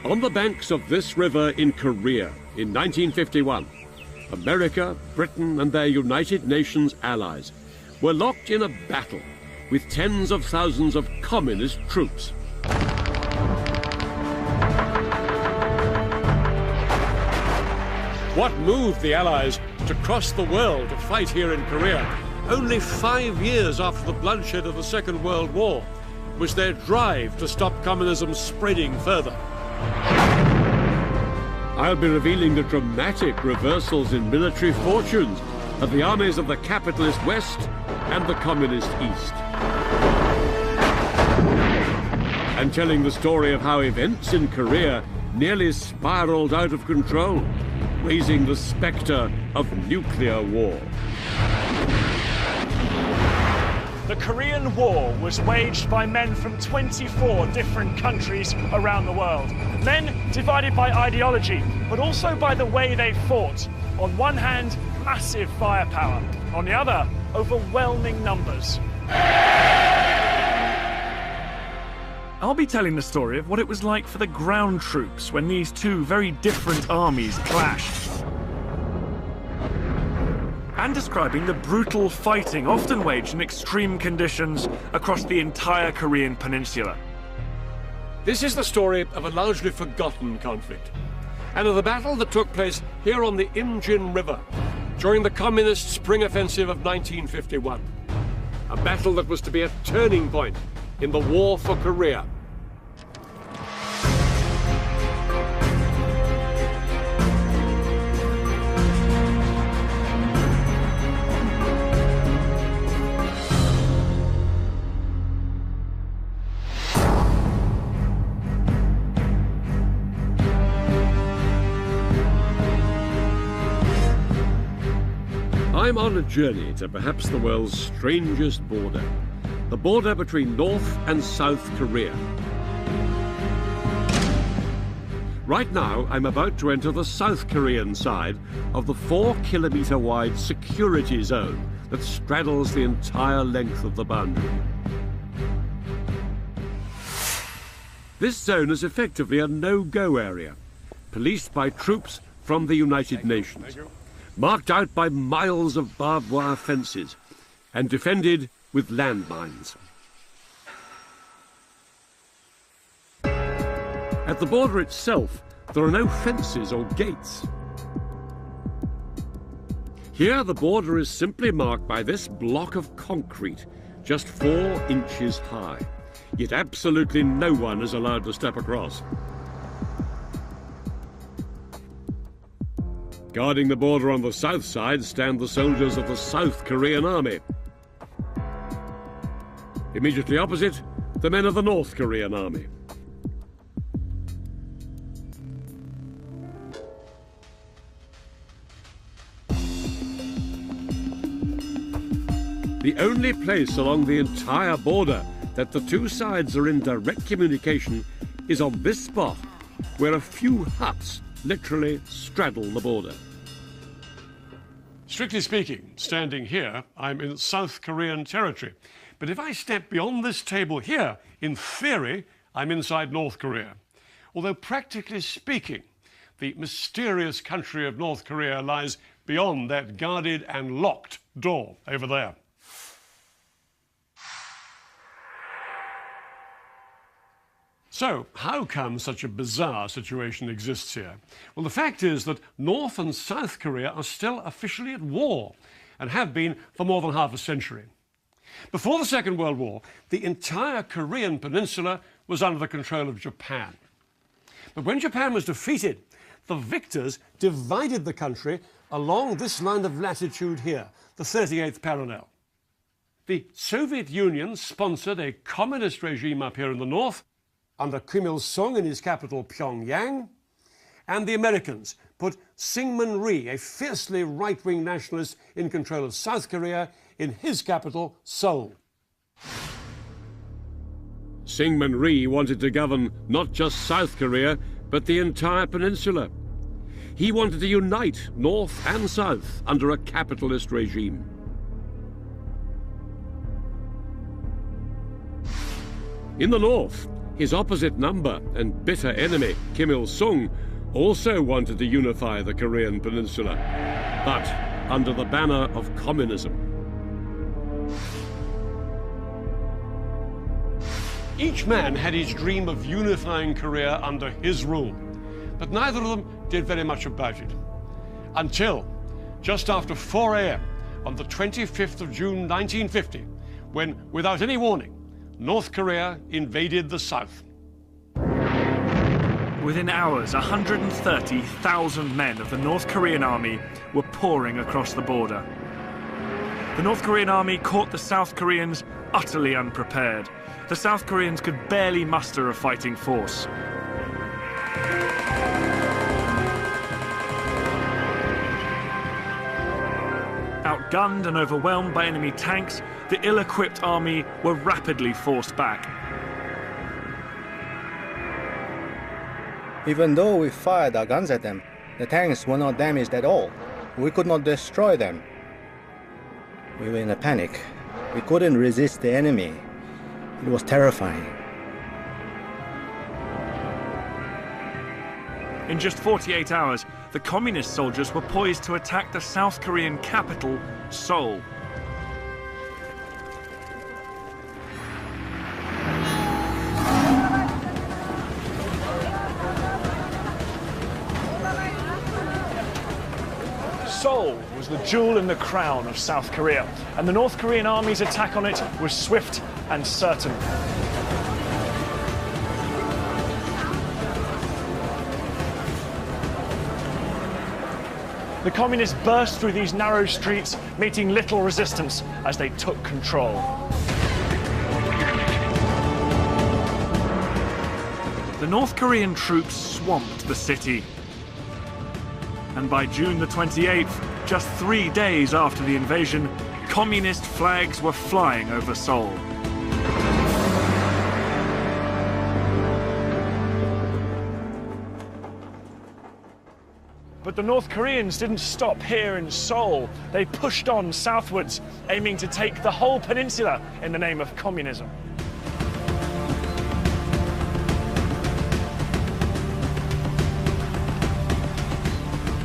On the banks of this river in Korea in 1951, America, Britain and their United Nations allies were locked in a battle with tens of thousands of communist troops. What moved the Allies to cross the world to fight here in Korea, only 5 years after the bloodshed of the Second World War, was their drive to stop communism spreading further. I'll be revealing the dramatic reversals in military fortunes of the armies of the capitalist West and the communist East. And telling the story of how events in Korea nearly spiraled out of control, raising the spectre of nuclear war. The Korean War was waged by men from 24 different countries around the world. Men divided by ideology, but also by the way they fought. On one hand, massive firepower. On the other, overwhelming numbers. I'll be telling the story of what it was like for the ground troops when these two very different armies clashed. And describing the brutal fighting often waged in extreme conditions across the entire Korean peninsula. This is the story of a largely forgotten conflict, and of the battle that took place here on the Imjin River during the Communist Spring Offensive of 1951. A battle that was to be a turning point in the war for Korea. I'm on a journey to perhaps the world's strangest border, the border between North and South Korea. Right now, I'm about to enter the South Korean side of the 4-kilometer-wide security zone that straddles the entire length of the boundary. This zone is effectively a no-go area, policed by troops from the United Nations, marked out by miles of barbed wire fences and defended with landmines. At the border itself, there are no fences or gates. Here, the border is simply marked by this block of concrete, just 4 inches high, yet absolutely no one is allowed to step across. Guarding the border on the south side stand the soldiers of the South Korean Army. Immediately opposite, the men of the North Korean Army. The only place along the entire border that the two sides are in direct communication is on this spot, where a few huts literally straddle the border. Strictly speaking, standing here, I'm in South Korean territory. But if I step beyond this table here, in theory, I'm inside North Korea. Although practically speaking, the mysterious country of North Korea lies beyond that guarded and locked door over there. So, how come such a bizarre situation exists here? Well, the fact is that North and South Korea are still officially at war, and have been for more than half a century. Before the Second World War, the entire Korean peninsula was under the control of Japan. But when Japan was defeated, the victors divided the country along this line of latitude here, the 38th parallel. The Soviet Union sponsored a communist regime up here in the north, under Kim Il-sung in his capital, Pyongyang, and the Americans put Syngman Rhee, a fiercely right-wing nationalist, in control of South Korea in his capital, Seoul. Syngman Rhee wanted to govern not just South Korea, but the entire peninsula. He wanted to unite North and South under a capitalist regime. In the north, His opposite number and bitter enemy, Kim Il-sung, also wanted to unify the Korean peninsula, but under the banner of communism. Each man had his dream of unifying Korea under his rule, but neither of them did very much about it. Until just after 4 a.m. on the 25th of June 1950, when, without any warning, North Korea invaded the South. Within hours, 130,000 men of the North Korean army were pouring across the border. The North Korean army caught the South Koreans utterly unprepared. The South Koreans could barely muster a fighting force. Outgunned and overwhelmed by enemy tanks, the ill-equipped army were rapidly forced back. Even though we fired our guns at them, the tanks were not damaged at all. We could not destroy them. We were in a panic. We couldn't resist the enemy. It was terrifying. In just 48 hours, the communist soldiers were poised to attack the South Korean capital, Seoul. Seoul was the jewel in the crown of South Korea, and the North Korean army's attack on it was swift and certain. The communists burst through these narrow streets, meeting little resistance as they took control. The North Korean troops swamped the city. And by June the 28th, just 3 days after the invasion, communist flags were flying over Seoul. But the North Koreans didn't stop here in Seoul. They pushed on southwards, aiming to take the whole peninsula in the name of communism.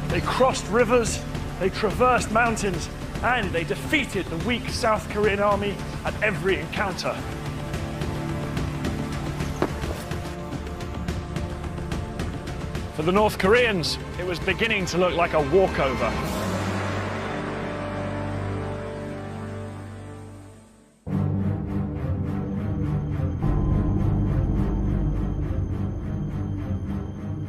They crossed rivers, they traversed mountains, and they defeated the weak South Korean army at every encounter. For the North Koreans, it was beginning to look like a walkover.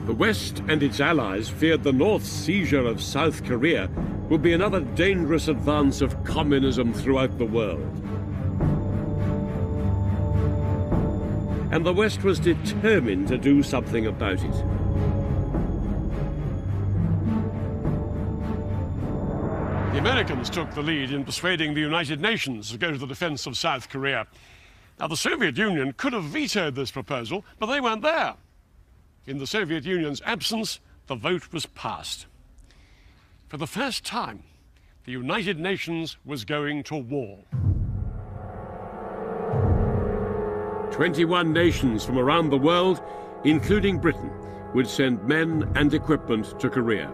The West and its allies feared the North's seizure of South Korea would be another dangerous advance of communism throughout the world. And the West was determined to do something about it. The Americans took the lead in persuading the United Nations to go to the defense of South Korea. Now, the Soviet Union could have vetoed this proposal, but they weren't there. In the Soviet Union's absence, the vote was passed. For the first time, the United Nations was going to war. 21 nations from around the world, including Britain, would send men and equipment to Korea.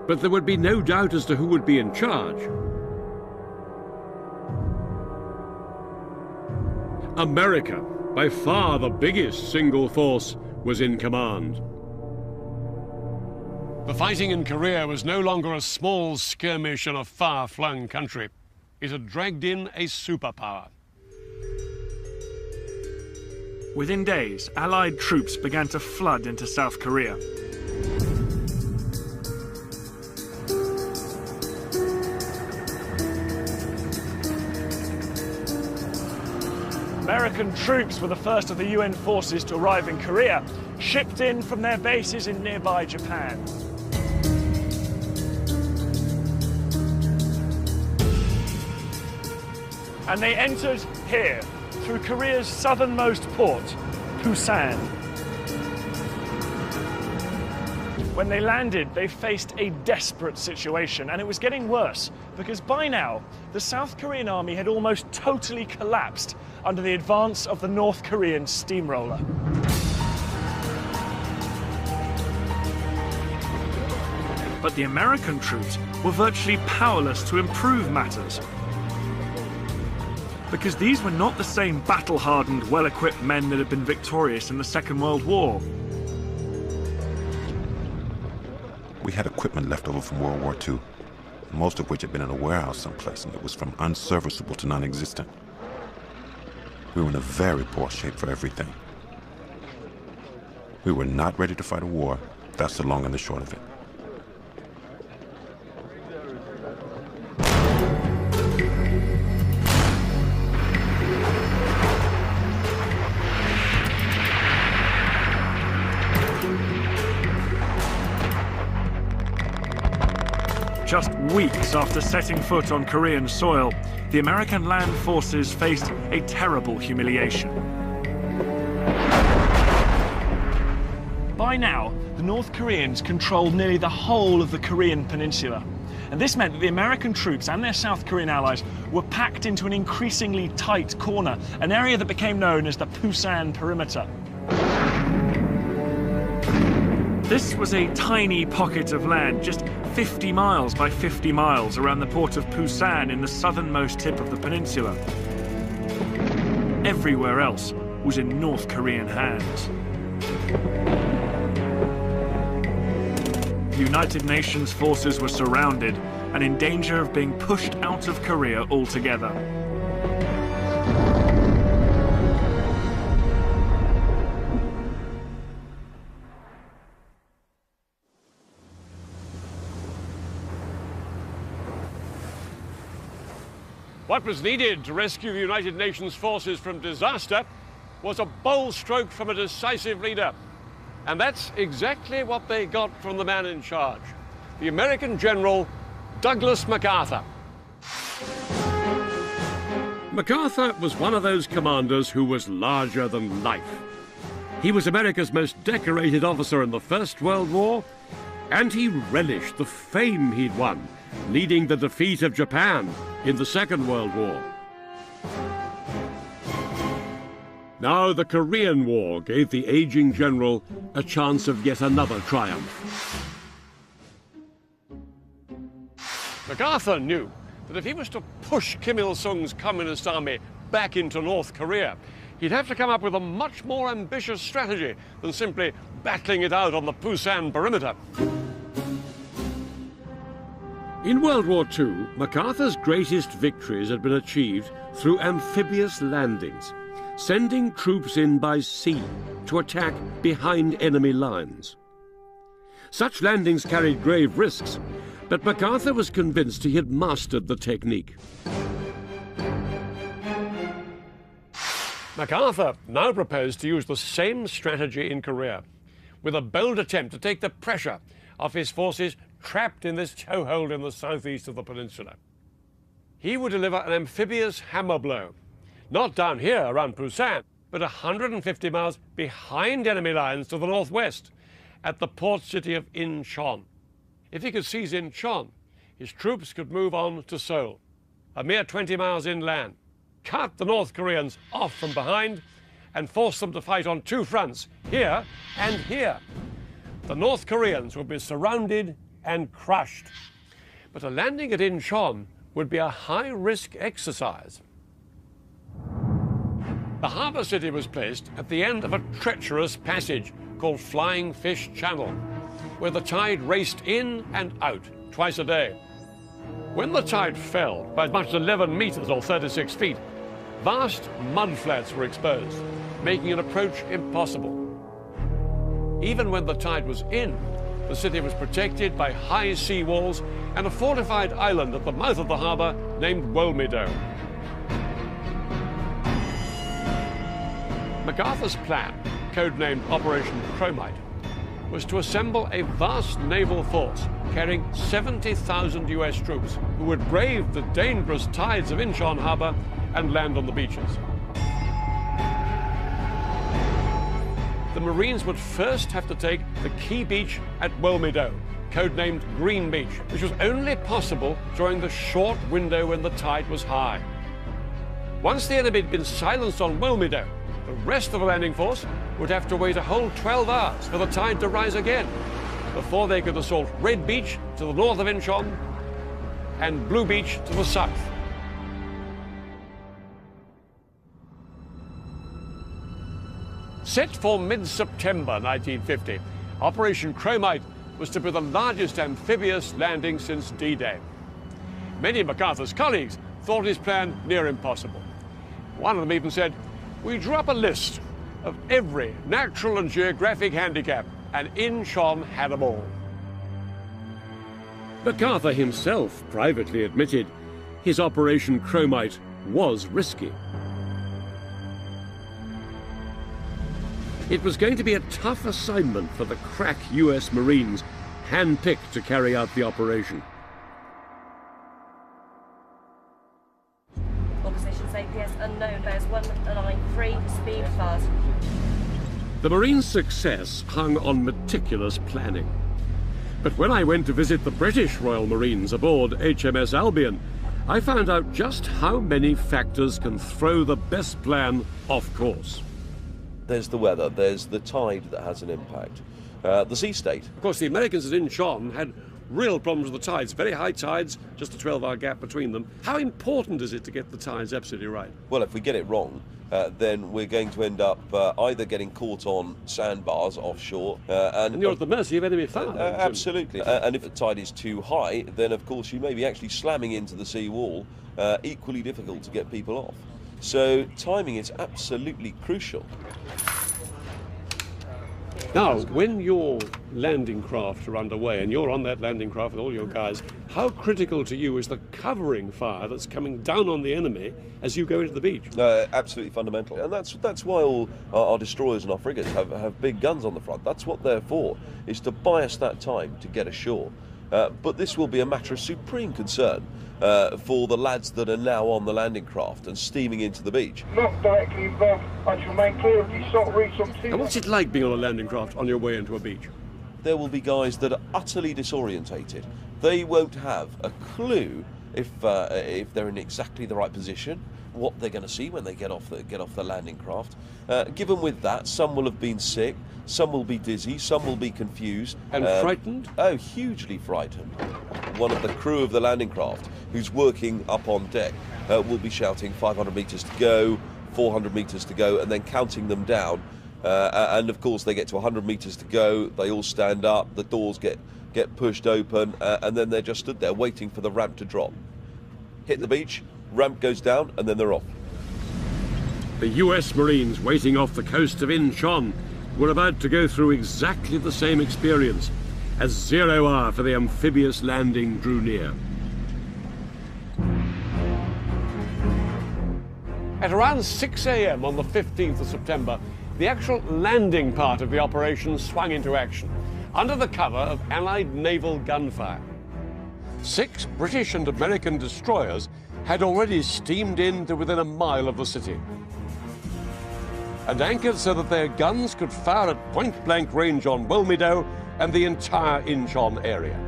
But there would be no doubt as to who would be in charge. America, by far the biggest single force, was in command. The fighting in Korea was no longer a small skirmish in a far-flung country. It had dragged in a superpower. Within days, Allied troops began to flood into South Korea. American troops were the first of the UN forces to arrive in Korea, shipped in from their bases in nearby Japan. And they entered here, through Korea's southernmost port, Busan. When they landed, they faced a desperate situation, and it was getting worse because by now, the South Korean army had almost totally collapsed under the advance of the North Korean steamroller. But the American troops were virtually powerless to improve matters, because these were not the same battle-hardened, well-equipped men that had been victorious in the Second World War. We had equipment left over from World War II, most of which had been in a warehouse someplace, and it was from unserviceable to non-existent. We were in a very poor shape for everything. We were not ready to fight a war. That's the long and the short of it. Just weeks after setting foot on Korean soil, the American land forces faced a terrible humiliation. By now, the North Koreans controlled nearly the whole of the Korean peninsula. And this meant that the American troops and their South Korean allies were packed into an increasingly tight corner, an area that became known as the Pusan Perimeter. This was a tiny pocket of land, just 50 miles by 50 miles around the port of Pusan in the southernmost tip of the peninsula. Everywhere else was in North Korean hands. The United Nations forces were surrounded and in danger of being pushed out of Korea altogether. What was needed to rescue the United Nations forces from disaster was a bold stroke from a decisive leader. And that's exactly what they got from the man in charge, the American General Douglas MacArthur. MacArthur was one of those commanders who was larger than life. He was America's most decorated officer in the First World War, and he relished the fame he'd won, leading the defeat of Japan in the Second World War. Now the Korean War gave the aging general a chance of yet another triumph. MacArthur knew that if he was to push Kim Il-sung's Communist army back into North Korea, he'd have to come up with a much more ambitious strategy than simply battling it out on the Pusan perimeter. In World War II, MacArthur's greatest victories had been achieved through amphibious landings, sending troops in by sea to attack behind enemy lines. Such landings carried grave risks, but MacArthur was convinced he had mastered the technique. MacArthur now proposed to use the same strategy in Korea, with a bold attempt to take the pressure off his forces trapped in this chokehold in the southeast of the peninsula. He would deliver an amphibious hammer blow, not down here around Pusan, but 150 miles behind enemy lines to the northwest, at the port city of Incheon. If he could seize Incheon, his troops could move on to Seoul, a mere 20 miles inland, cut the North Koreans off from behind, and force them to fight on two fronts, here and here. The North Koreans would be surrounded and crushed. But a landing at Incheon would be a high-risk exercise. The harbour city was placed at the end of a treacherous passage called Flying Fish Channel, where the tide raced in and out twice a day. When the tide fell by as much as 11 meters or 36 feet, vast mudflats were exposed, making an approach impossible. Even when the tide was in, the city was protected by high sea walls and a fortified island at the mouth of the harbour named Wolmido. MacArthur's plan, codenamed Operation Chromite, was to assemble a vast naval force carrying 70,000 US troops who would brave the dangerous tides of Incheon harbour and land on the beaches. the Marines would first have to take the key beach at Wilmedow, codenamed Green Beach, which was only possible during the short window when the tide was high. Once the enemy had been silenced on Wilmedow, the rest of the landing force would have to wait a whole 12 hours for the tide to rise again before they could assault Red Beach to the north of Incheon and Blue Beach to the south. Set for mid-September 1950, Operation Chromite was to be the largest amphibious landing since D-Day. Many of MacArthur's colleagues thought his plan near impossible. One of them even said, "We drew up a list of every natural and geographic handicap, and Incheon had them all." MacArthur himself privately admitted his Operation Chromite was risky. It was going to be a tough assignment for the crack US Marines, hand-picked to carry out the operation. All positions APS unknown, bears 193, speed fast. The Marines' success hung on meticulous planning. But when I went to visit the British Royal Marines aboard HMS Albion, I found out just how many factors can throw the best plan off course. There's the weather, there's the tide that has an impact, the sea state. Of course, the Americans at Incheon had real problems with the tides, very high tides, just a 12-hour gap between them. How important is it to get the tides absolutely right? Well, if we get it wrong, then we're going to end up either getting caught on sandbars offshore. And you're at the mercy of enemy fire. Absolutely. And if the tide is too high, then of course you may be actually slamming into the sea wall, equally difficult to get people off. So timing is absolutely crucial. Now, when your landing craft are underway, and you're on that landing craft with all your guys, how critical to you is the covering fire that's coming down on the enemy as you go into the beach? Absolutely fundamental. And that's why all our destroyers and our frigates have big guns on the front. That's what they're for, is to buy us that time to get ashore. But this will be a matter of supreme concern for the lads that are now on the landing craft and steaming into the beach. Not directly involved. I shall make clear if you sort reach some sea. And what's it like being on a landing craft on your way into a beach? There will be guys that are utterly disorientated. They won't have a clue if they're in exactly the right position, what they're going to see when they get off the landing craft. Given with that, some will have been sick, some will be dizzy, some will be confused. And frightened? Oh, hugely frightened. One of the crew of the landing craft, who's working up on deck, will be shouting 500 metres to go, 400 metres to go, and then counting them down. And of course they get to 100 metres to go, they all stand up, the doors get pushed open, and then they're just stood there waiting for the ramp to drop. Hit the beach, ramp goes down, and then they're off. The US Marines waiting off the coast of Incheon were about to go through exactly the same experience as 0 hour for the amphibious landing drew near. At around 6 a.m. on the 15th of September, the actual landing part of the operation swung into action, under the cover of Allied naval gunfire. 6 British and American destroyers had already steamed in to within a mile of the city, and anchored so that their guns could fire at point-blank range on Wilmedow and the entire Incheon area.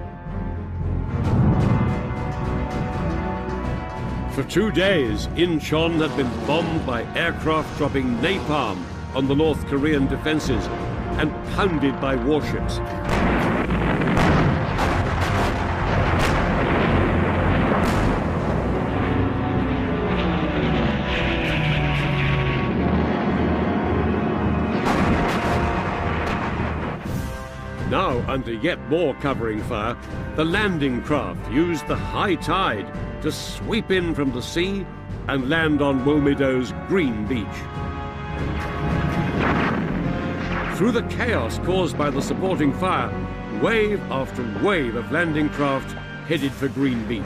For 2 days, Incheon had been bombed by aircraft dropping napalm on the North Korean defenses and pounded by warships. Now, under yet more covering fire, the landing craft used the high tide to sweep in from the sea and land on Wilmedow's Green Beach. Through the chaos caused by the supporting fire, wave after wave of landing craft headed for Green Beach.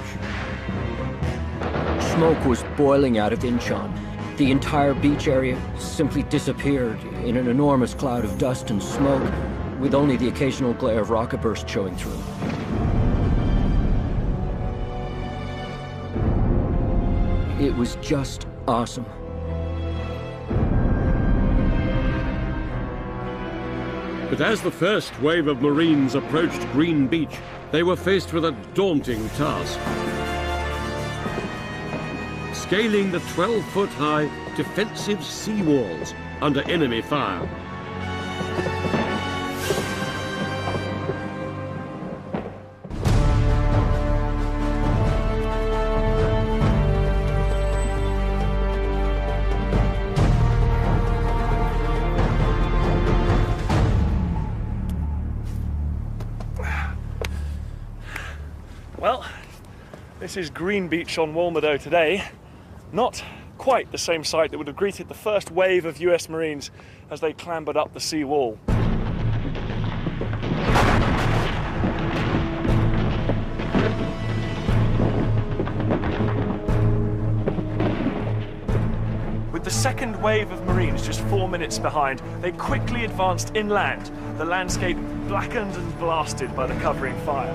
Smoke was boiling out of Incheon. The entire beach area simply disappeared in an enormous cloud of dust and smoke, with only the occasional glare of rocket bursts showing through. It was just awesome. But as the first wave of Marines approached Green Beach, they were faced with a daunting task. Scaling the 12-foot-high defensive sea walls under enemy fire. Well, this is Green Beach on Walmedo today. Not quite the same sight that would have greeted the first wave of US Marines as they clambered up the sea wall. With the second wave of Marines just 4 minutes behind, they quickly advanced inland, the landscape blackened and blasted by the covering fire.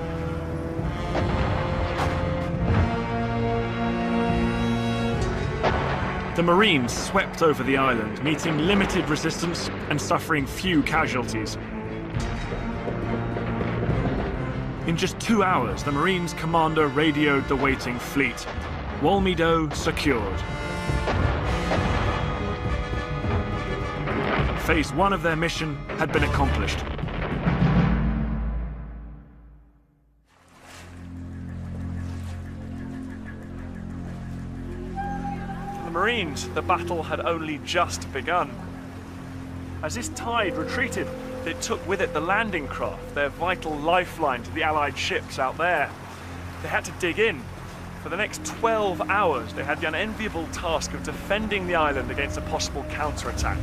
The Marines swept over the island, meeting limited resistance and suffering few casualties. In just 2 hours, the Marines' commander radioed the waiting fleet. Walmedo secured. Phase 1 of their mission had been accomplished. Marines, the battle had only just begun. As this tide retreated, it took with it the landing craft, their vital lifeline to the Allied ships out there. They had to dig in. For the next 12 hours, they had the unenviable task of defending the island against a possible counterattack.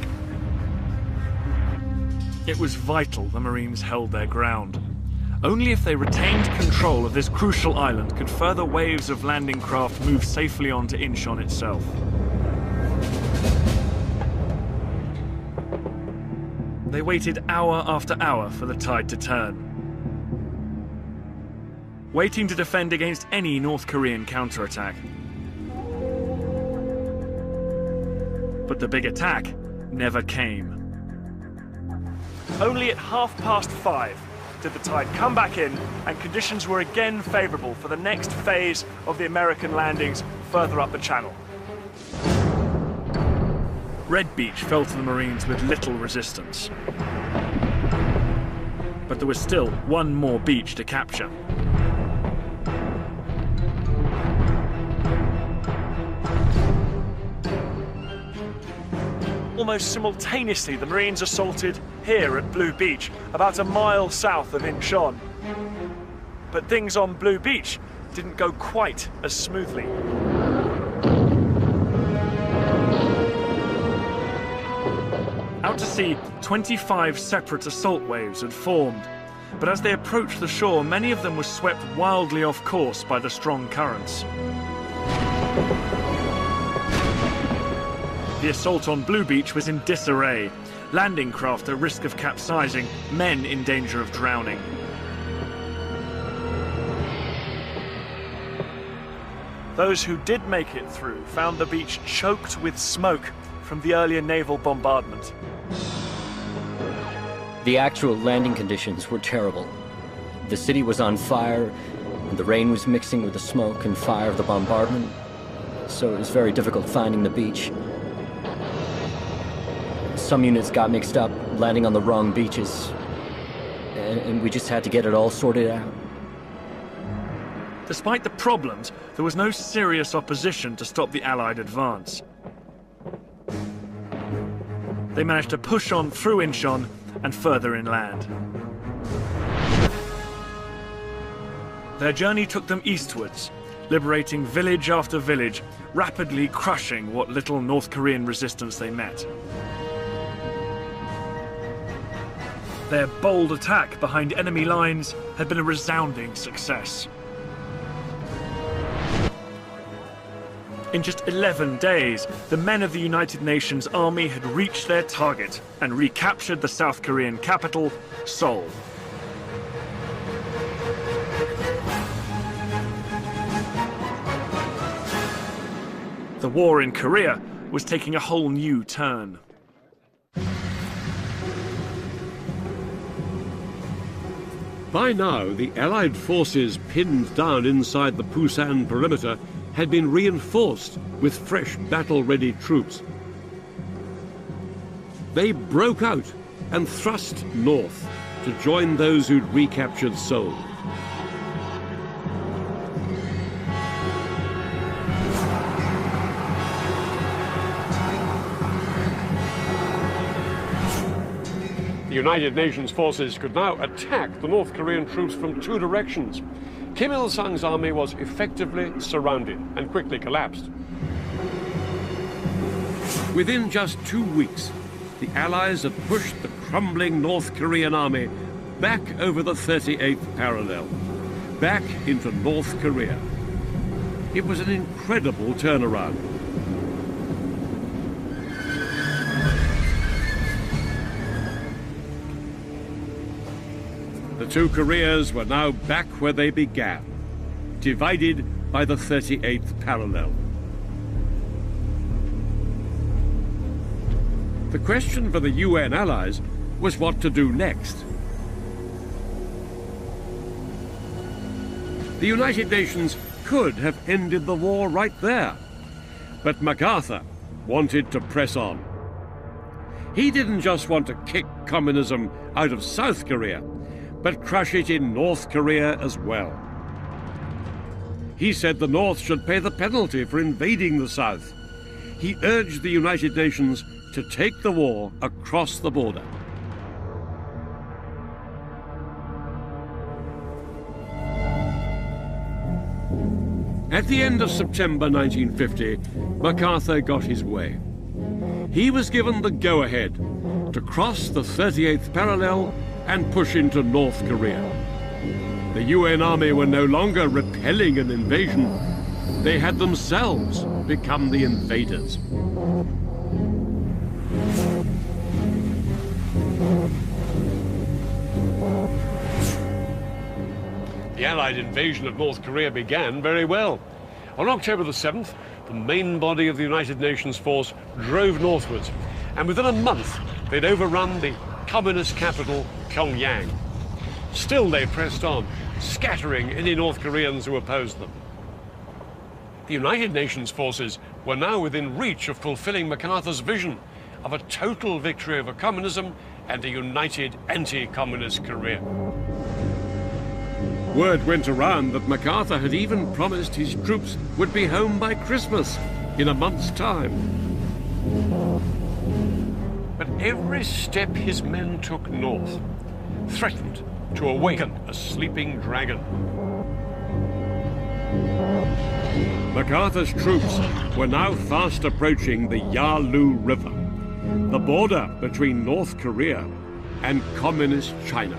It was vital the Marines held their ground. Only if they retained control of this crucial island could further waves of landing craft move safely onto Incheon itself. They waited hour after hour for the tide to turn, waiting to defend against any North Korean counterattack. But the big attack never came. Only at 5:30 did the tide come back in, and conditions were again favourable for the next phase of the American landings further up the channel. Red Beach fell to the Marines with little resistance. But there was still one more beach to capture. Almost simultaneously, the Marines assaulted here at Blue Beach, about a mile south of Incheon. But things on Blue Beach didn't go quite as smoothly. Out to sea, 25 separate assault waves had formed, but as they approached the shore, many of them were swept wildly off course by the strong currents. The assault on Blue Beach was in disarray. Landing craft at risk of capsizing, men in danger of drowning. Those who did make it through found the beach choked with smoke from the earlier naval bombardment. The actual landing conditions were terrible. The city was on fire, and the rain was mixing with the smoke and fire of the bombardment, so it was very difficult finding the beach. Some units got mixed up, landing on the wrong beaches, and we just had to get it all sorted out. Despite the problems, there was no serious opposition to stop the Allied advance. They managed to push on through Incheon and further inland. Their journey took them eastwards, liberating village after village, rapidly crushing what little North Korean resistance they met. Their bold attack behind enemy lines had been a resounding success. In just 11 days, the men of the United Nations Army had reached their target and recaptured the South Korean capital, Seoul. The war in Korea was taking a whole new turn. By now, the Allied forces pinned down inside the Busan perimeter had been reinforced with fresh battle-ready troops. They broke out and thrust north to join those who'd recaptured Seoul. The United Nations forces could now attack the North Korean troops from two directions. Kim Il-sung's army was effectively surrounded and quickly collapsed. Within just 2 weeks, the Allies had pushed the crumbling North Korean army back over the 38th parallel, back into North Korea. It was an incredible turnaround. The two Koreas were now back where they began, divided by the 38th parallel. The question for the UN allies was what to do next. The United Nations could have ended the war right there, but MacArthur wanted to press on. He didn't just want to kick communism out of South Korea, but crush it in North Korea as well. He said the North should pay the penalty for invading the South. He urged the United Nations to take the war across the border. At the end of September 1950, MacArthur got his way. He was given the go-ahead to cross the 38th parallel and push into North Korea. The UN army were no longer repelling an invasion. They had themselves become the invaders. The Allied invasion of North Korea began very well. On October the 7th, the main body of the United Nations force drove northwards, and within a month they'd overrun the communist capital, Pyongyang. Still they pressed on, scattering any North Koreans who opposed them. The United Nations forces were now within reach of fulfilling MacArthur's vision of a total victory over communism and a united anti-communist Korea. Word went around that MacArthur had even promised his troops would be home by Christmas, in a month's time. But every step his men took north threatened to awaken a sleeping dragon. MacArthur's troops were now fast approaching the Yalu River, the border between North Korea and Communist China.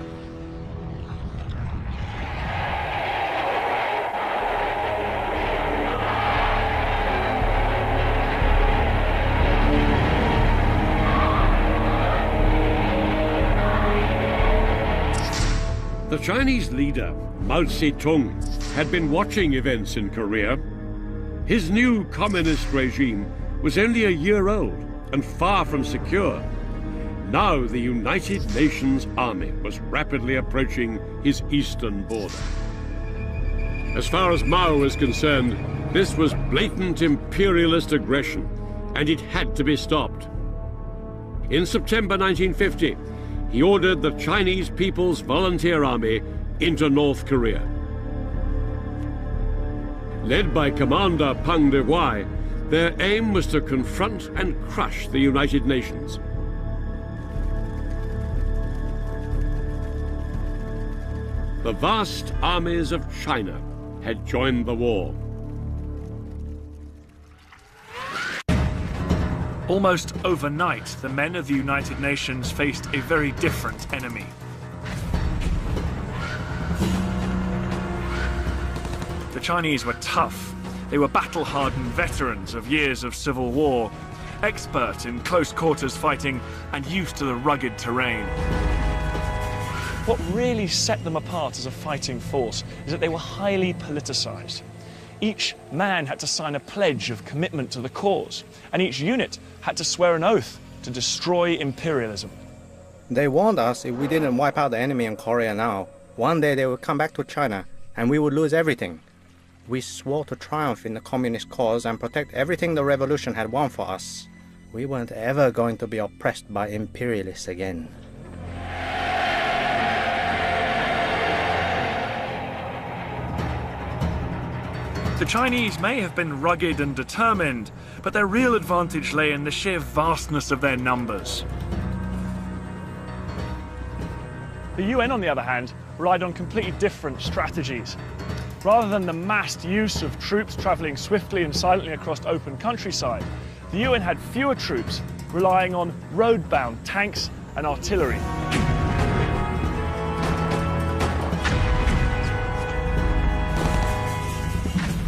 The Chinese leader, Mao Zedong, had been watching events in Korea. His new communist regime was only a year old and far from secure. Now the United Nations army was rapidly approaching his eastern border. As far as Mao was concerned, this was blatant imperialist aggression, and it had to be stopped. In September 1950, he ordered the Chinese People's Volunteer Army into North Korea. Led by Commander Peng Dehuai, their aim was to confront and crush the United Nations. The vast armies of China had joined the war. Almost overnight, the men of the United Nations faced a very different enemy. The Chinese were tough. They were battle-hardened veterans of years of civil war, expert in close-quarters fighting and used to the rugged terrain. What really set them apart as a fighting force is that they were highly politicized. Each man had to sign a pledge of commitment to the cause, and each unit had to swear an oath to destroy imperialism. They warned us if we didn't wipe out the enemy in Korea now, One day they would come back to China and we would lose everything. We swore to triumph in the communist cause and protect everything the revolution had won for us. We weren't ever going to be oppressed by imperialists again. The Chinese may have been rugged and determined, but their real advantage lay in the sheer vastness of their numbers. The UN, on the other hand, relied on completely different strategies. Rather than the massed use of troops travelling swiftly and silently across open countryside, the UN had fewer troops, relying on road-bound tanks and artillery.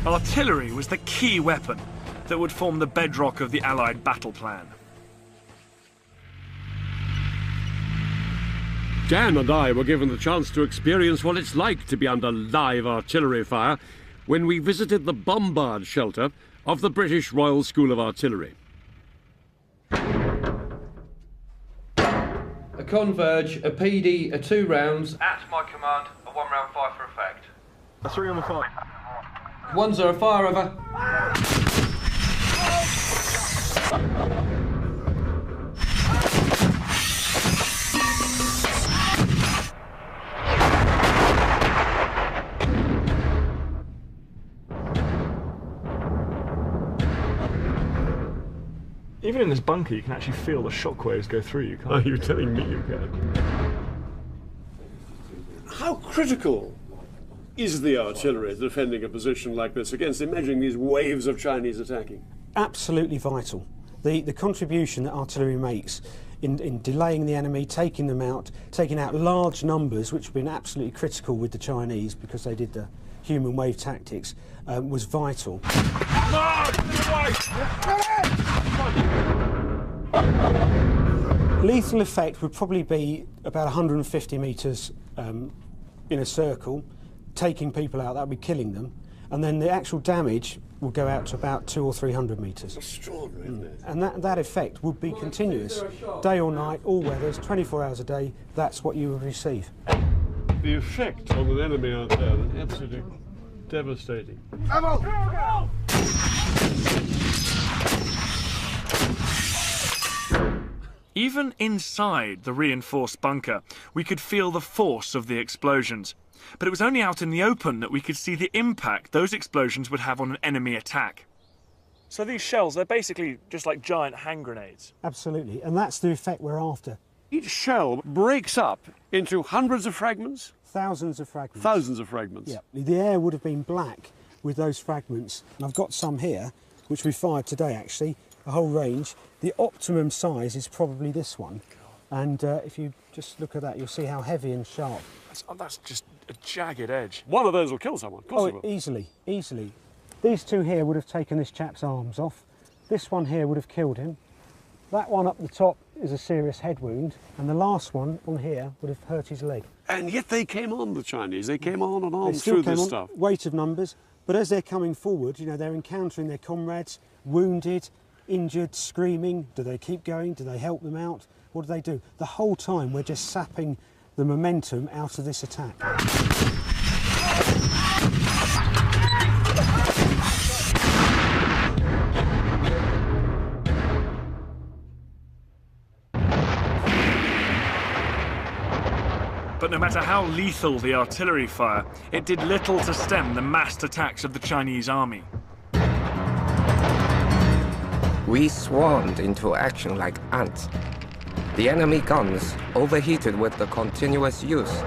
Artillery was the key weapon that would form the bedrock of the Allied battle plan. Dan and I were given the chance to experience what it's like to be under live artillery fire when we visited the bombard shelter of the British Royal School of Artillery. A converge, a PD, a 2 rounds. At my command, a 1 round fire for effect. A 3 on the 5. 1 0, fire over. Even in this bunker, you can actually feel the shockwaves go through you, can't you? Are you telling me you can? How critical is the artillery defending a position like this against, imagine these waves of Chinese attacking? Absolutely vital. The contribution that artillery makes in delaying the enemy, taking them out, taking out large numbers, which have been absolutely critical with the Chinese because they did the human wave tactics, was vital. Lethal effect would probably be about 150 metres in a circle, taking people out. That would be killing them, and then the actual damage will go out to about 200 or 300 metres. Extraordinary, isn't it? And that effect would be continuous, day or night, all weathers, 24 hours a day. That's what you would receive. The effect on an enemy out there is absolutely devastating. Even inside the reinforced bunker, we could feel the force of the explosions. But it was only out in the open that we could see the impact those explosions would have on an enemy attack. So these shells, they're basically just like giant hand grenades. Absolutely, and that's the effect we're after. Each shell breaks up into hundreds of fragments? Thousands of fragments. Thousands of fragments. Yeah, the air would have been black with those fragments. And I've got some here, which we fired today actually, a whole range. The optimum size is probably this one. And if you just look at that, you'll see how heavy and sharp. That's just a jagged edge. One of those will kill someone. Of course it will. Easily, easily. These two here would have taken this chap's arms off. This one here would have killed him. That one up the top is a serious head wound. And the last one on here would have hurt his leg. And yet they came on, the Chinese. They came on and on through this stuff. Weight of numbers. But as they're coming forward, you know, they're encountering their comrades, wounded, injured, screaming. Do they keep going? Do they help them out? What do they do? The whole time we're just sapping the momentum out of this attack. But no matter how lethal the artillery fire, it did little to stem the massed attacks of the Chinese army. We swarmed into action like ants. The enemy guns overheated with the continuous use.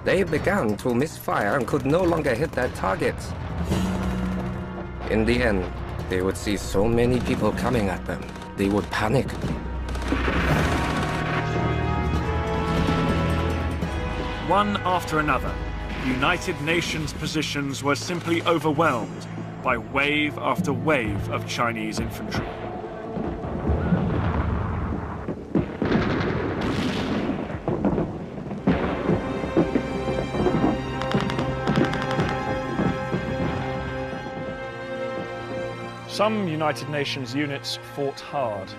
They began to misfire and could no longer hit their targets. In the end, they would see so many people coming at them, they would panic. One after another, United Nations positions were simply overwhelmed by wave after wave of Chinese infantry. Some United Nations units fought hard.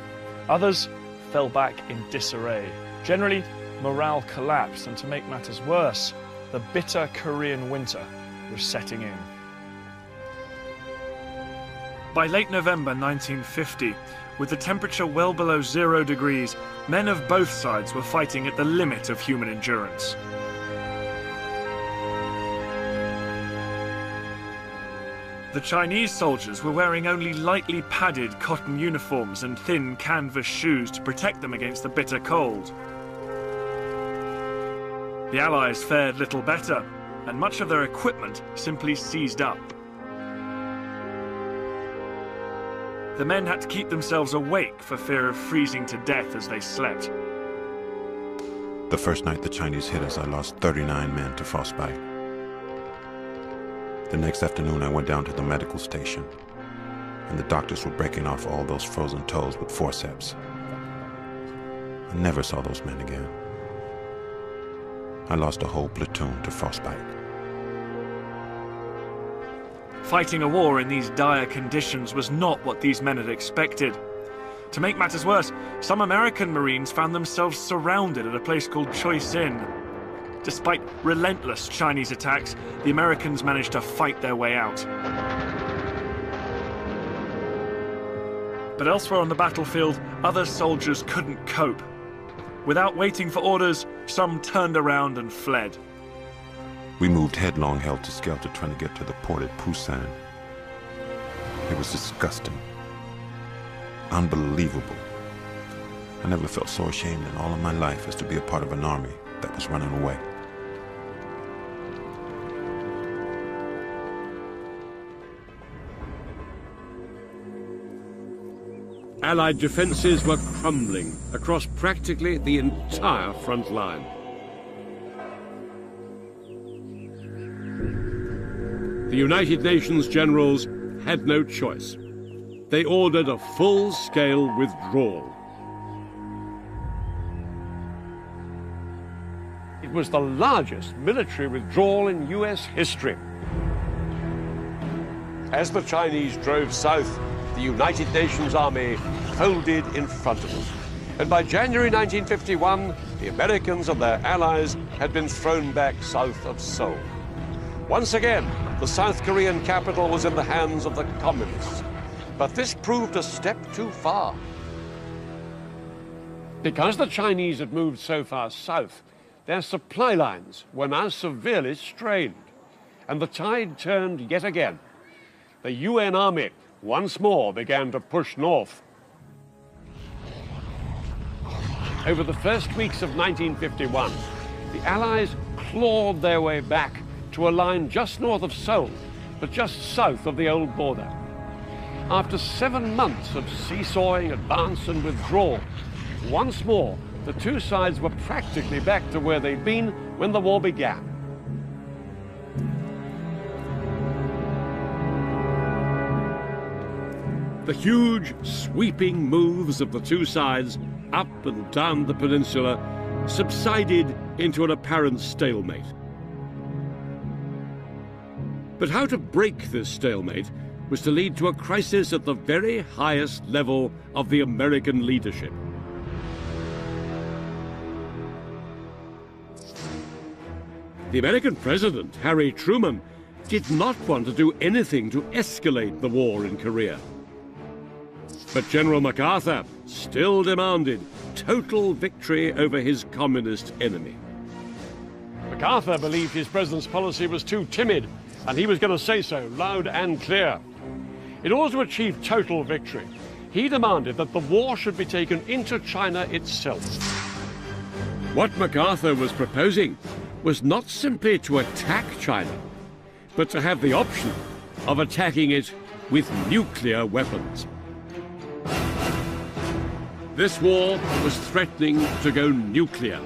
Others fell back in disarray. Generally, morale collapsed, and to make matters worse, the bitter Korean winter was setting in. By late November 1950, with the temperature well below 0 degrees, men of both sides were fighting at the limit of human endurance. The Chinese soldiers were wearing only lightly padded cotton uniforms and thin canvas shoes to protect them against the bitter cold. The Allies fared little better, and much of their equipment simply seized up. The men had to keep themselves awake for fear of freezing to death as they slept. The first night the Chinese hit us, I lost 39 men to frostbite. The next afternoon, I went down to the medical station, and the doctors were breaking off all those frozen toes with forceps. I never saw those men again. I lost a whole platoon to frostbite. Fighting a war in these dire conditions was not what these men had expected. To make matters worse, some American Marines found themselves surrounded at a place called Choi Sin. Despite relentless Chinese attacks, the Americans managed to fight their way out. But elsewhere on the battlefield, other soldiers couldn't cope. Without waiting for orders, some turned around and fled. We moved headlong, helter-skelter, trying to get to the port at Busan. It was disgusting. Unbelievable. I never felt so ashamed in all of my life as to be a part of an army that was running away. Allied defences were crumbling across practically the entire front line. The United Nations generals had no choice. They ordered a full-scale withdrawal. It was the largest military withdrawal in US history. As the Chinese drove south, the United Nations Army folded in front of them. And by January 1951, the Americans and their allies had been thrown back south of Seoul. Once again, the South Korean capital was in the hands of the communists. But this proved a step too far. Because the Chinese had moved so far south, their supply lines were now severely strained. And the tide turned yet again. The UN Army once more began to push north. Over the first weeks of 1951, the Allies clawed their way back to a line just north of Seoul, but just south of the old border. After 7 months of seesawing, advance and withdrawal, once more the two sides were practically back to where they'd been when the war began. The huge, sweeping moves of the two sides up and down the peninsula subsided into an apparent stalemate. But how to break this stalemate was to lead to a crisis at the very highest level of the American leadership. The American president, Harry Truman, did not want to do anything to escalate the war in Korea. But General MacArthur still demanded total victory over his communist enemy. MacArthur believed his president's policy was too timid, and he was going to say so loud and clear. In order to achieve total victory, he demanded that the war should be taken into China itself. What MacArthur was proposing was not simply to attack China, but to have the option of attacking it with nuclear weapons. This war was threatening to go nuclear.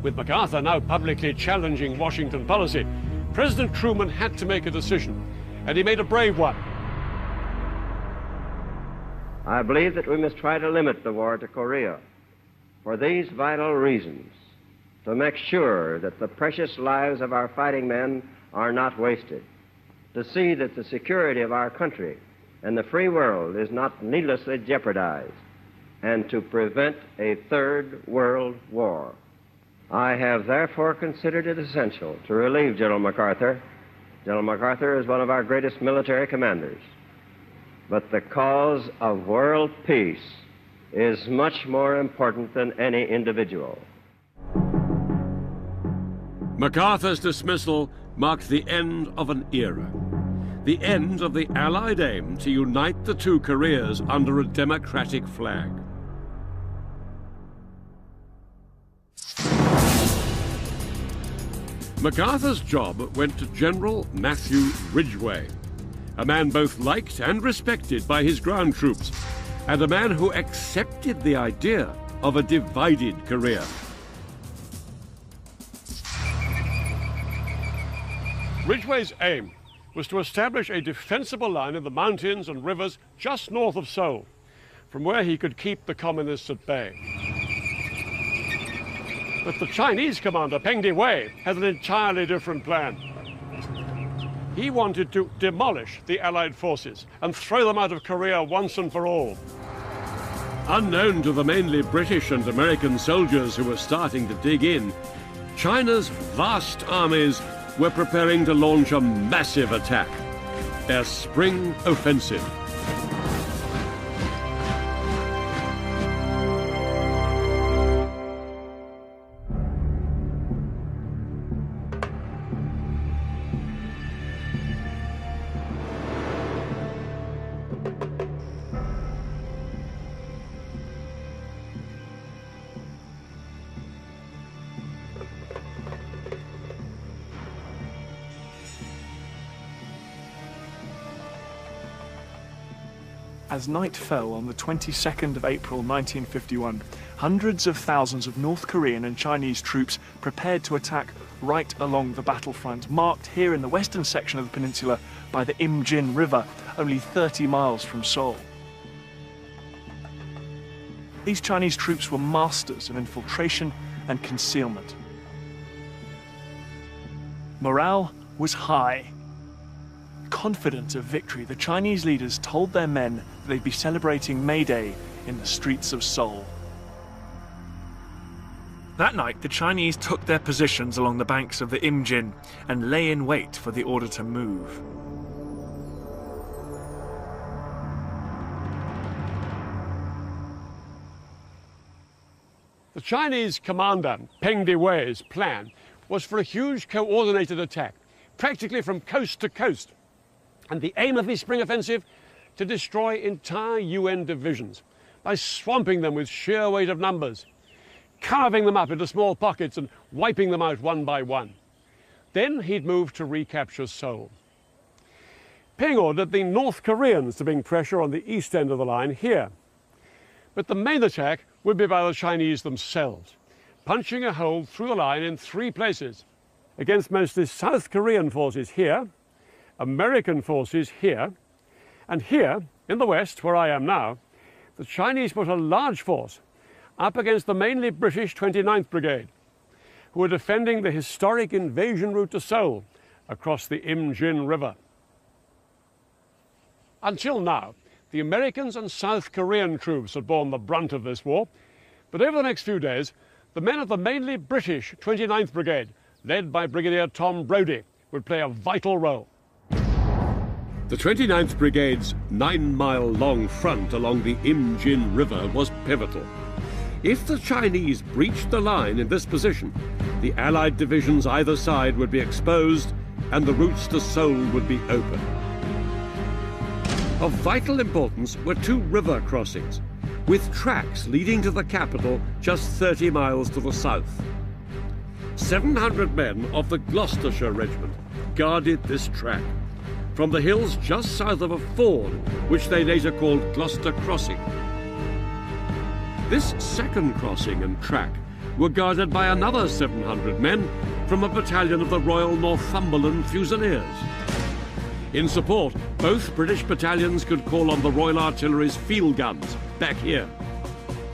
With MacArthur now publicly challenging Washington policy, President Truman had to make a decision, and he made a brave one. I believe that we must try to limit the war to Korea for these vital reasons: to make sure that the precious lives of our fighting men are not wasted, to see that the security of our country and the free world is not needlessly jeopardized, and to prevent a third world war. I have therefore considered it essential to relieve General MacArthur. General MacArthur is one of our greatest military commanders. But the cause of world peace is much more important than any individual. MacArthur's dismissal marked the end of an era. The end of the Allied aim to unite the two Koreas under a democratic flag. MacArthur's job went to General Matthew Ridgway, a man both liked and respected by his ground troops, and a man who accepted the idea of a divided Korea. Ridgway's aim was to establish a defensible line in the mountains and rivers just north of Seoul, from where he could keep the communists at bay. But the Chinese commander, Peng Dewey, had an entirely different plan. He wanted to demolish the Allied forces and throw them out of Korea once and for all. Unknown to the mainly British and American soldiers who were starting to dig in, China's vast armies were preparing to launch a massive attack, their spring offensive. As night fell on the 22nd of April 1951, hundreds of thousands of North Korean and Chinese troops prepared to attack right along the battlefront, marked here in the western section of the peninsula by the Imjin River, only 30 miles from Seoul. These Chinese troops were masters of infiltration and concealment. Morale was high. Confident of victory, the Chinese leaders told their men that they'd be celebrating May Day in the streets of Seoul. That night, the Chinese took their positions along the banks of the Imjin and lay in wait for the order to move. The Chinese commander, Peng Dewey's plan was for a huge coordinated attack, practically from coast to coast. And the aim of his spring offensive, to destroy entire UN divisions by swamping them with sheer weight of numbers, carving them up into small pockets and wiping them out one by one. Then he'd move to recapture Seoul. Peng ordered the North Koreans to bring pressure on the east end of the line here. But the main attack would be by the Chinese themselves, punching a hole through the line in 3 places, against mostly South Korean forces here, American forces here, and here, in the west, where I am now, the Chinese put a large force up against the mainly British 29th Brigade, who were defending the historic invasion route to Seoul across the Imjin River. Until now, the Americans and South Korean troops had borne the brunt of this war, but over the next few days, the men of the mainly British 29th Brigade, led by Brigadier Tom Brodie, would play a vital role. The 29th Brigade's 9-mile-long front along the Imjin River was pivotal. If the Chinese breached the line in this position, the Allied divisions either side would be exposed and the routes to Seoul would be open. Of vital importance were 2 river crossings, with tracks leading to the capital just 30 miles to the south. 700 men of the Gloucestershire Regiment guarded this track, from the hills just south of a ford, which they later called Gloucester Crossing. This second crossing and track were guarded by another 700 men from a battalion of the Royal Northumberland Fusiliers. In support, both British battalions could call on the Royal Artillery's field guns back here.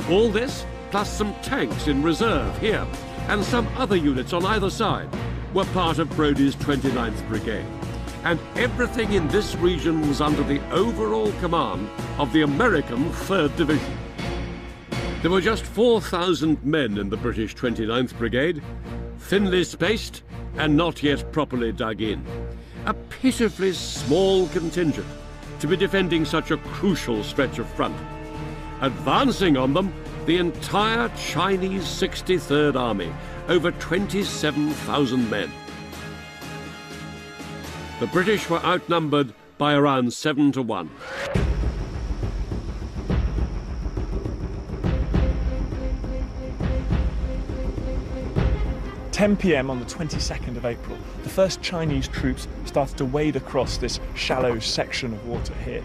All this, plus some tanks in reserve here, and some other units on either side, were part of Brodie's 29th Brigade. and everything in this region was under the overall command of the American 3rd Division. There were just 4,000 men in the British 29th Brigade, thinly spaced and not yet properly dug in. A pitifully small contingent to be defending such a crucial stretch of front. Advancing on them, the entire Chinese 63rd Army, over 27,000 men. The British were outnumbered by around 7 to 1. At 10 p.m. on the 22nd of April, the first Chinese troops started to wade across this shallow section of water here.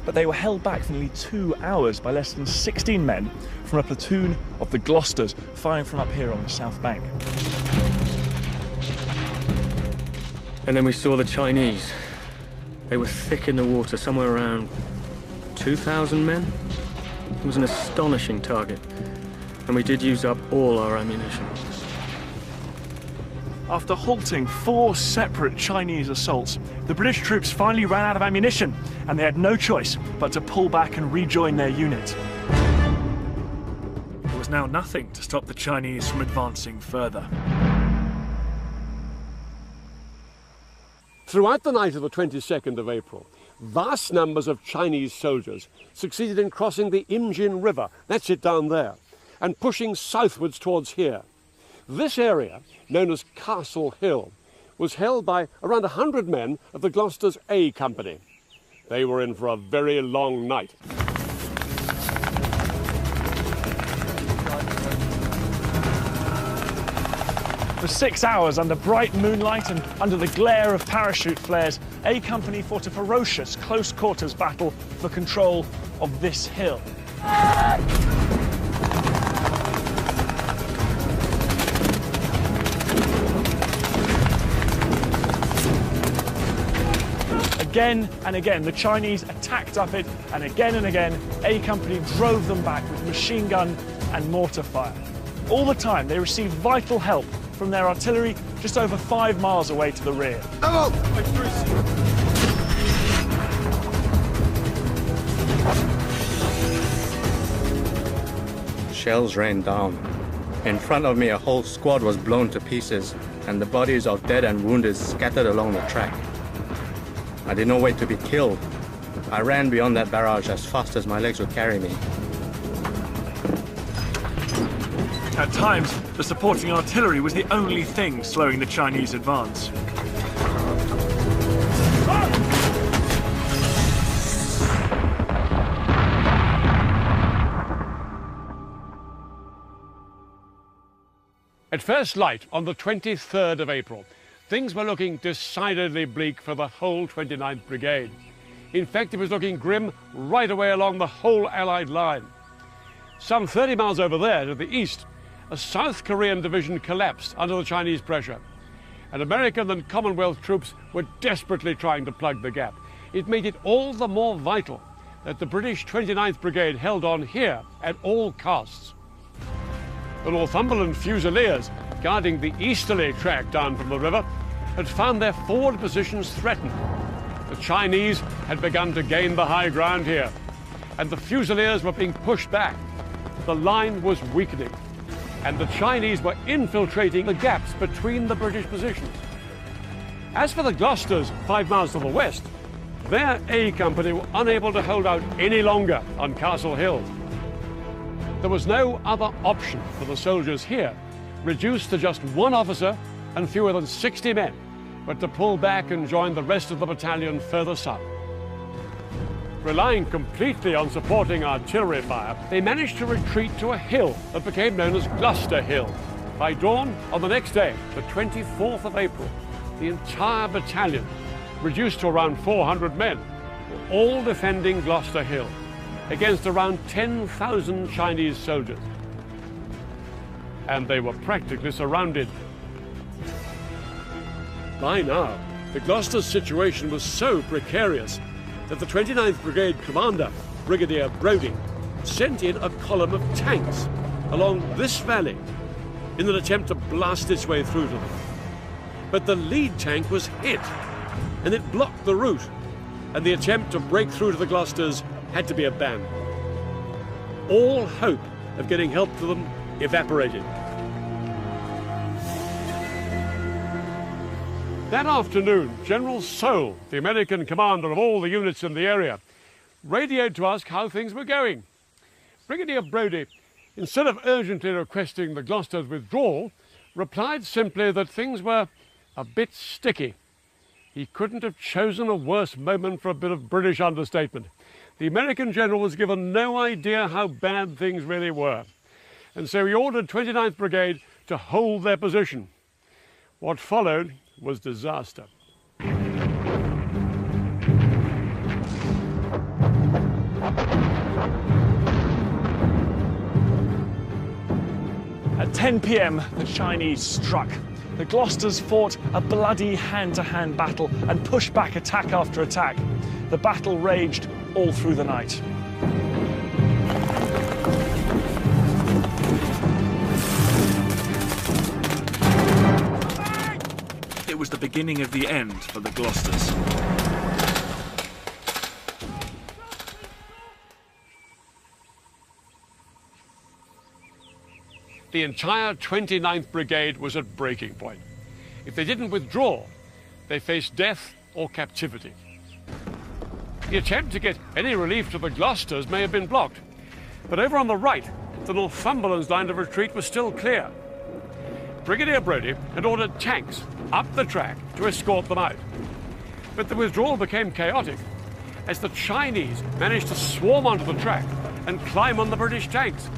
But they were held back for nearly 2 hours by less than 16 men from a platoon of the Gloucesters firing from up here on the south bank. And then we saw the Chinese. They were thick in the water, somewhere around 2,000 men. It was an astonishing target, and we did use up all our ammunition. After halting 4 separate Chinese assaults, the British troops finally ran out of ammunition, and they had no choice but to pull back and rejoin their unit. There was now nothing to stop the Chinese from advancing further. Throughout the night of the 22nd of April, vast numbers of Chinese soldiers succeeded in crossing the Imjin River, that's it down there, and pushing southwards towards here. This area, known as Castle Hill, was held by around 100 men of the Gloucester's A Company. They were in for a very long night. For 6 hours, under bright moonlight and under the glare of parachute flares, A Company fought a ferocious close-quarters battle for control of this hill. Again and again, the Chinese attacked up it, and again, A Company drove them back with machine gun and mortar fire. All the time, they received vital help from their artillery just over 5 miles away to the rear. Shells rained down. In front of me, a whole squad was blown to pieces, and the bodies of dead and wounded scattered along the track. I did not wait to be killed. I ran beyond that barrage as fast as my legs would carry me. At times, the supporting artillery was the only thing slowing the Chinese advance. At first light, on the 23rd of April, things were looking decidedly bleak for the whole 29th Brigade. In fact, it was looking grim right away along the whole Allied line. Some 30 miles over there to the east, a South Korean division collapsed under the Chinese pressure, and American and Commonwealth troops were desperately trying to plug the gap. It made it all the more vital that the British 29th Brigade held on here at all costs. The Northumberland Fusiliers, guarding the easterly track down from the river, had found their forward positions threatened. The Chinese had begun to gain the high ground here, and the Fusiliers were being pushed back. The line was weakening, and the Chinese were infiltrating the gaps between the British positions. As for the Gloucesters, 5 miles to the west, their A Company were unable to hold out any longer on Castle Hill. There was no other option for the soldiers here, reduced to just 1 officer and fewer than 60 men, but to pull back and join the rest of the battalion further south. Relying completely on supporting artillery fire, they managed to retreat to a hill that became known as Gloucester Hill. By dawn on the next day, the 24th of April, the entire battalion, reduced to around 400 men, were all defending Gloucester Hill against around 10,000 Chinese soldiers. And they were practically surrounded. By now, the Gloucester's situation was so precarious that the 29th Brigade commander, Brigadier Brodie, sent in a column of tanks along this valley in an attempt to blast its way through to them. But the lead tank was hit, and it blocked the route, and the attempt to break through to the Gloucesters had to be abandoned. All hope of getting help to them evaporated. That afternoon, General Soule, the American commander of all the units in the area, radioed to ask how things were going. Brigadier Brodie, instead of urgently requesting the Gloucester's withdrawal, replied simply that things were a bit sticky. He couldn't have chosen a worse moment for a bit of British understatement. The American general was given no idea how bad things really were, and so he ordered 29th Brigade to hold their position. What followed was disaster. At 10 p.m, the Chinese struck. The Gloucesters fought a bloody hand-to-hand battle and pushed back attack after attack. The battle raged all through the night. It was the beginning of the end for the Gloucesters. The entire 29th Brigade was at breaking point. If they didn't withdraw, they faced death or captivity. The attempt to get any relief to the Gloucesters may have been blocked, but over on the right, the Northumberland's line of retreat was still clear. Brigadier Brodie had ordered tanks up the track to escort them out. But the withdrawal became chaotic as the Chinese managed to swarm onto the track and climb on the British tanks.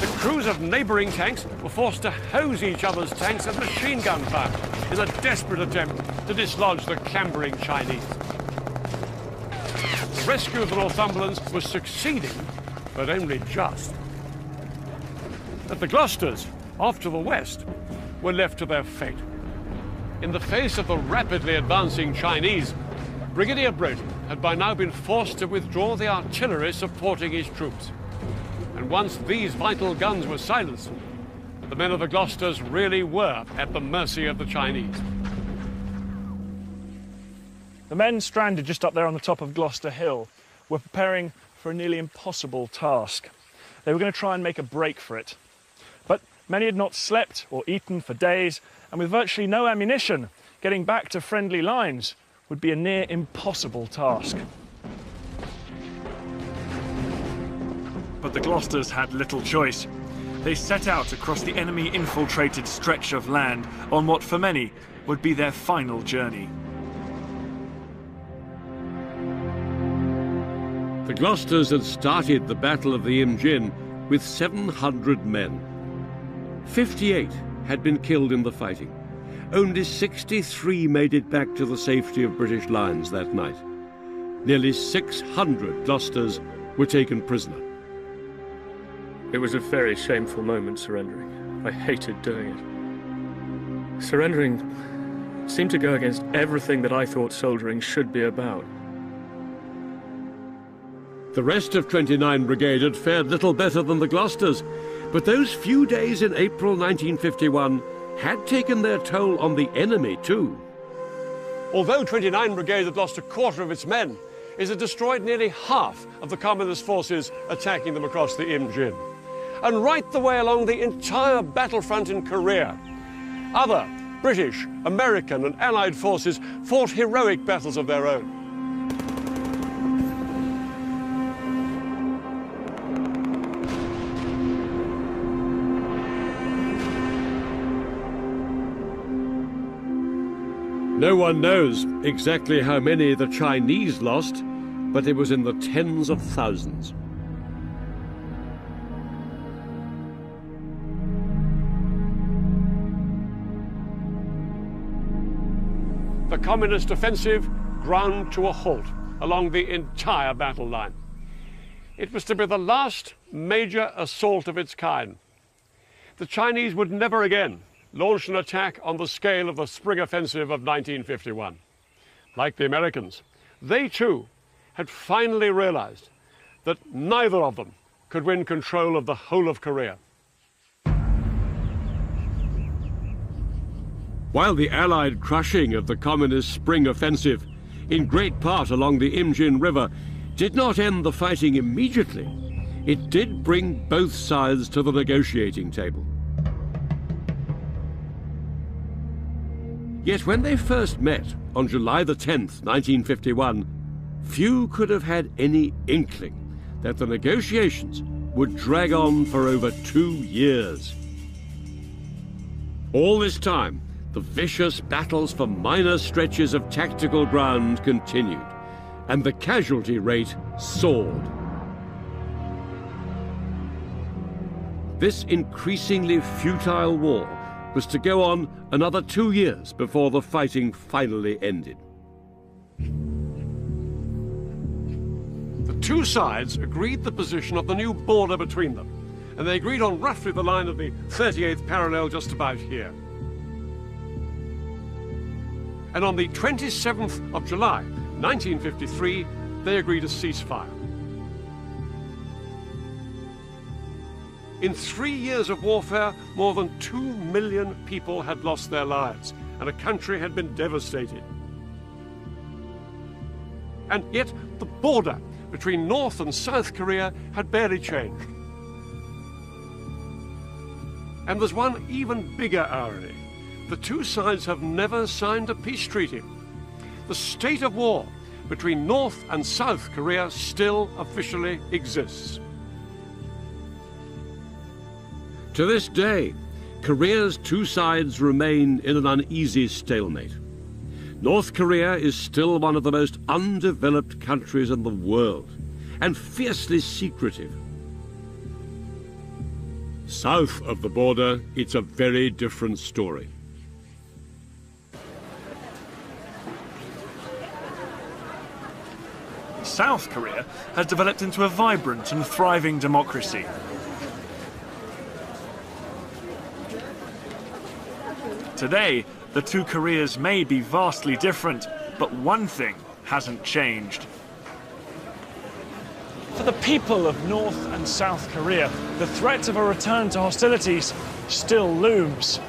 The crews of neighbouring tanks were forced to hose each other's tanks at machine gun fire in a desperate attempt to dislodge the clambering Chinese. The rescue of the Northumberlands was succeeding, but only just. But the Gloucesters, off to the west, were left to their fate. In the face of the rapidly advancing Chinese, Brigadier Brodie had by now been forced to withdraw the artillery supporting his troops. And once these vital guns were silenced, the men of the Gloucesters really were at the mercy of the Chinese. The men stranded just up there on the top of Gloucester Hill were preparing for a nearly impossible task. They were going to try and make a break for it. But many had not slept or eaten for days, and with virtually no ammunition, getting back to friendly lines would be a near impossible task. But the Gloucesters had little choice. They set out across the enemy-infiltrated stretch of land on what for many would be their final journey. The Gloucesters had started the Battle of the Imjin with 700 men. 58 had been killed in the fighting. Only 63 made it back to the safety of British lines that night. Nearly 600 Gloucesters were taken prisoner. It was a very shameful moment, surrendering. I hated doing it. Surrendering seemed to go against everything that I thought soldiering should be about. The rest of 29 Brigade had fared little better than the Gloucesters, but those few days in April 1951 had taken their toll on the enemy too. Although 29 Brigade had lost a quarter of its men, it had destroyed nearly half of the communist forces attacking them across the Imjin. And right the way along the entire battlefront in Korea, other British, American and Allied forces fought heroic battles of their own. No one knows exactly how many the Chinese lost, but it was in the tens of thousands. The communist offensive ground to a halt along the entire battle line. It was to be the last major assault of its kind. The Chinese would never again launch an attack on the scale of the spring offensive of 1951. Like the Americans, they too had finally realized that neither of them could win control of the whole of Korea. While the Allied crushing of the Communist Spring Offensive, in great part along the Imjin River, did not end the fighting immediately, it did bring both sides to the negotiating table. Yet when they first met on July the 10th, 1951, few could have had any inkling that the negotiations would drag on for over 2 years. All this time, the vicious battles for minor stretches of tactical ground continued, and the casualty rate soared. This increasingly futile war was to go on another 2 years before the fighting finally ended. The two sides agreed the position of the new border between them, and they agreed on roughly the line of the 38th parallel just about here. And on the 27th of July, 1953, they agreed a ceasefire. In 3 years of warfare, more than 2 million people had lost their lives, and a country had been devastated. And yet, the border between North and South Korea had barely changed. And there's one even bigger irony. The two sides have never signed a peace treaty. The state of war between North and South Korea still officially exists. To this day, Korea's two sides remain in an uneasy stalemate. North Korea is still one of the most undeveloped countries in the world, and fiercely secretive. South of the border, it's a very different story. South Korea has developed into a vibrant and thriving democracy. Today, the two Koreas may be vastly different, but one thing hasn't changed. For the people of North and South Korea, the threat of a return to hostilities still looms.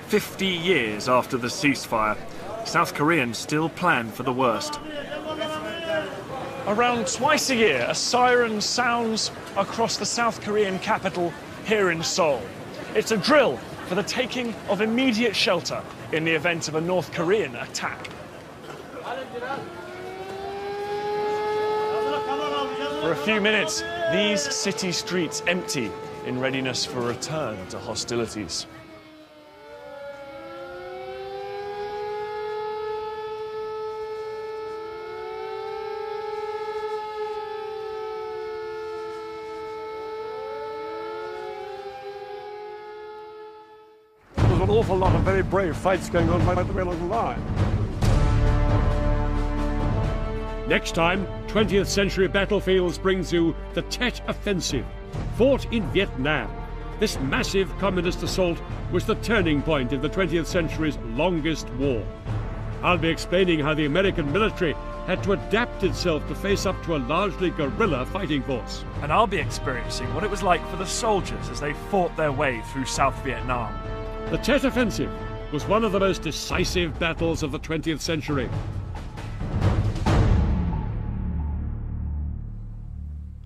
50 years after the ceasefire, South Koreans still plan for the worst. Around twice a year, a siren sounds across the South Korean capital here in Seoul. It's a drill for the taking of immediate shelter in the event of a North Korean attack. For a few minutes, these city streets empty in readiness for return to hostilities. There's an awful lot of very brave fights going on right the way along the line. Next time, 20th Century Battlefields brings you the Tet Offensive, fought in Vietnam. This massive communist assault was the turning point in the 20th century's longest war. I'll be explaining how the American military had to adapt itself to face up to a largely guerrilla fighting force. And I'll be experiencing what it was like for the soldiers as they fought their way through South Vietnam. The Tet Offensive was one of the most decisive battles of the 20th century.